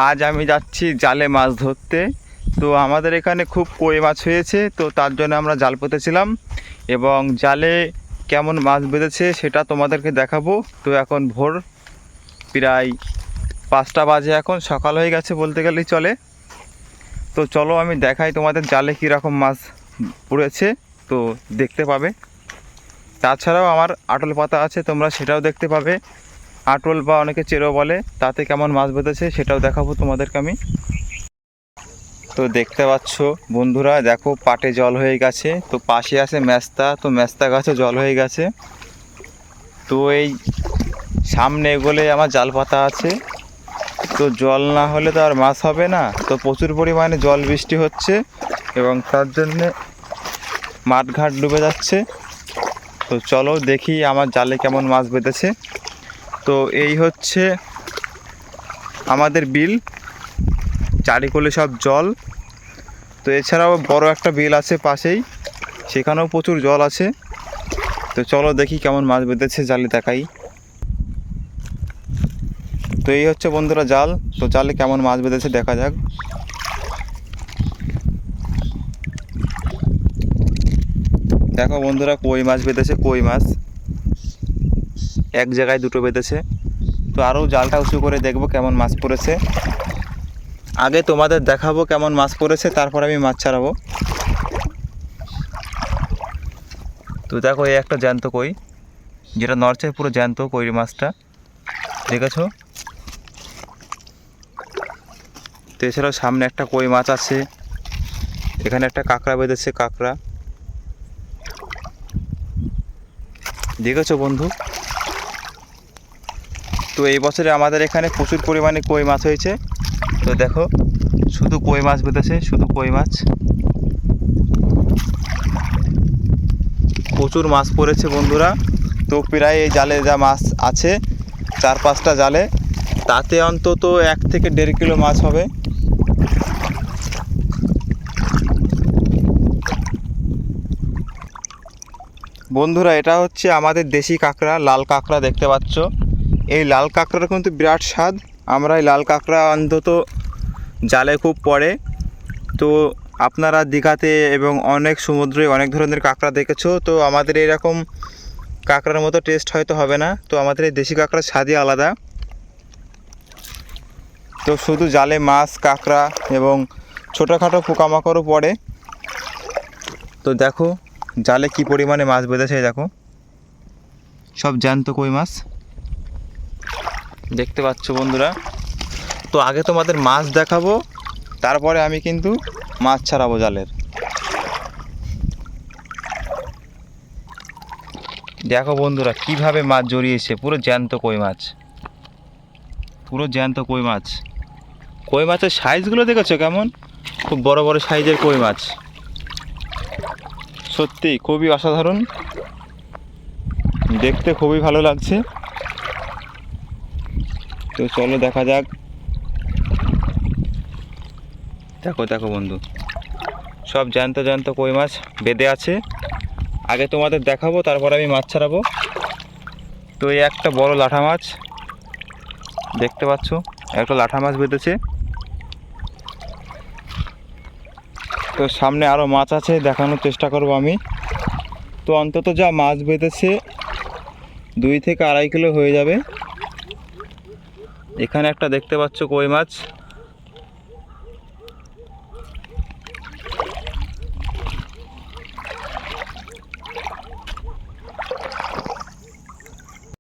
আজ আমি যাচ্ছি জালে মাছ ধরতে। তো আমাদের এখানে খুব কই মাছ হয়েছে, তো তার জন্য আমরা জাল পেতেছিলাম এবং জালে কেমন মাছ বেঁধেছে সেটা তোমাদেরকে দেখাবো। তো এখন ভোর প্রায় 5টা বাজে, এখন সকাল হয়ে গেছে বলতে গেলেই চলে। তো চলো আমি দেখাই তোমাদের জালে কীরকম মাছ পড়েছে, তো দেখতে পাবে। তাছাড়াও আমার আটল পাতা আছে, তোমরা সেটাও দেখতে পাবে। আটল বা অনেকে চেরো বলে, তাতে কেমন মাছ বেঁধেছে সেটাও দেখাবো তোমাদেরকে আমি। তো দেখতে পাচ্ছ বন্ধুরা, দেখো পাটে জল হয়ে গেছে, তো পাশে আছে মেস্তা, তো মেস্তা গাছে জল হয়ে গেছে। তো এই সামনে এগোলে আমার জাল পাতা আছে, তো জল না হলে তো আর মাছ হবে না। তো প্রচুর পরিমাণে জল বৃষ্টি হচ্ছে এবং তার জন্যে মাঠঘাট ডুবে যাচ্ছে। তো চলো দেখি আমার জালে কেমন মাছ বেঁধেছে। তো এই হচ্ছে আমাদের বিল, চারিকোলে সব জল। তো এছাড়াও বড় একটা বিল আছে পাশেই, সেখানেও প্রচুর জল আছে। তো চলো দেখি কেমন মাছ বেঁধেছে, জালে দেখাই। তো এই হচ্ছে বন্ধুরা জাল, তো জালে কেমন মাছ বেঁধেছে দেখা যাক। দেখো বন্ধুরা, কই মাছ বেঁধেছে, কই মাছ এক জায়গায় দুটো বেঁধেছে। তো আরও জালটা উঁচু করে দেখবো কেমন মাছ পড়েছে। আগে তোমাদের দেখাবো কেমন মাছ পড়েছে, তারপর আমি মাছ ছাড়াবো। তো দেখো এই একটা জ্যান্ত কই, যেটা নড়ছে পুরো জ্যান্ত কই মাছটা, দেখেছো? তো এছাড়াও সামনে একটা কই মাছ আছে, এখানে একটা কাঁকড়া বেঁধেছে, কাঁকড়া দেখেছো বন্ধু? তো এই বছরে আমাদের এখানে প্রচুর পরিমাণে কই মাছ হয়েছে। তো দেখো শুধু কই মাছ বেঁধেছে, শুধু কই মাছ, প্রচুর মাছ পড়েছে বন্ধুরা। তো প্রায় এই জালে যা মাছ আছে 4-5টা জালে, তাতে অন্তত 1 থেকে 1.5 কিলো মাছ হবে। বন্ধুরা এটা হচ্ছে আমাদের দেশি কাঁকড়া, লাল কাঁকড়া দেখতে পাচ্ছ। এই লাল কাঁকড়ার কিন্তু বিরাট স্বাদ। আমরা এই লাল কাঁকড়া অন্তত জালে খুব পড়ে। তো আপনারা দীঘাতে এবং অনেক সমুদ্রে অনেক ধরনের কাঁকড়া দেখেছো, তো আমাদের এরকম কাঁকড়ার মতো টেস্ট হয়তো হবে না। তো আমাদের এই দেশি কাঁকড়ার স্বাদই আলাদা। তো শুধু জালে মাছ, কাঁকড়া এবং ছোটোখাটো পোকামাকড়ও পড়ে। তো দেখো জালে কি পরিমাণে মাছ বেঁধেছে, দেখো সব জ্যান্ত কই মাছ দেখতে পাচ্ছ বন্ধুরা। তো আগে তোমাদের মাছ দেখাবো, তারপরে আমি কিন্তু মাছ ছাড়াবো জালের। দেখো বন্ধুরা কিভাবে মাছ জড়িয়েছে, পুরো জ্যান্ত কই মাছ, পুরো জ্যান্ত কই মাছ। কই মাছের সাইজগুলো দেখেছো কেমন? খুব বড় বড় সাইজের কই মাছ, সত্যি খুবই অসাধারণ, দেখতে খুবই ভালো লাগছে। তো চলো দেখা যাক। দেখো দেখো বন্ধু, সব জ্যান্ত জ্যান্ত কই মাছ বেঁধে আছে। আগে তোমাদের দেখাবো, তারপর আমি মাছ ছাড়াবো। তো এই একটা বড় লাঠা মাছ দেখতে পাচ্ছ, একটা লাঠা মাছ বেঁধেছে। তো সামনে আরও মাছ আছে, দেখানোর চেষ্টা করব আমি। তো অন্তত যা মাছ বেঁধেছে 2 থেকে 2.5 কিলো হয়ে যাবে। এখানে একটা দেখতে পাচ্ছ কই মাছ,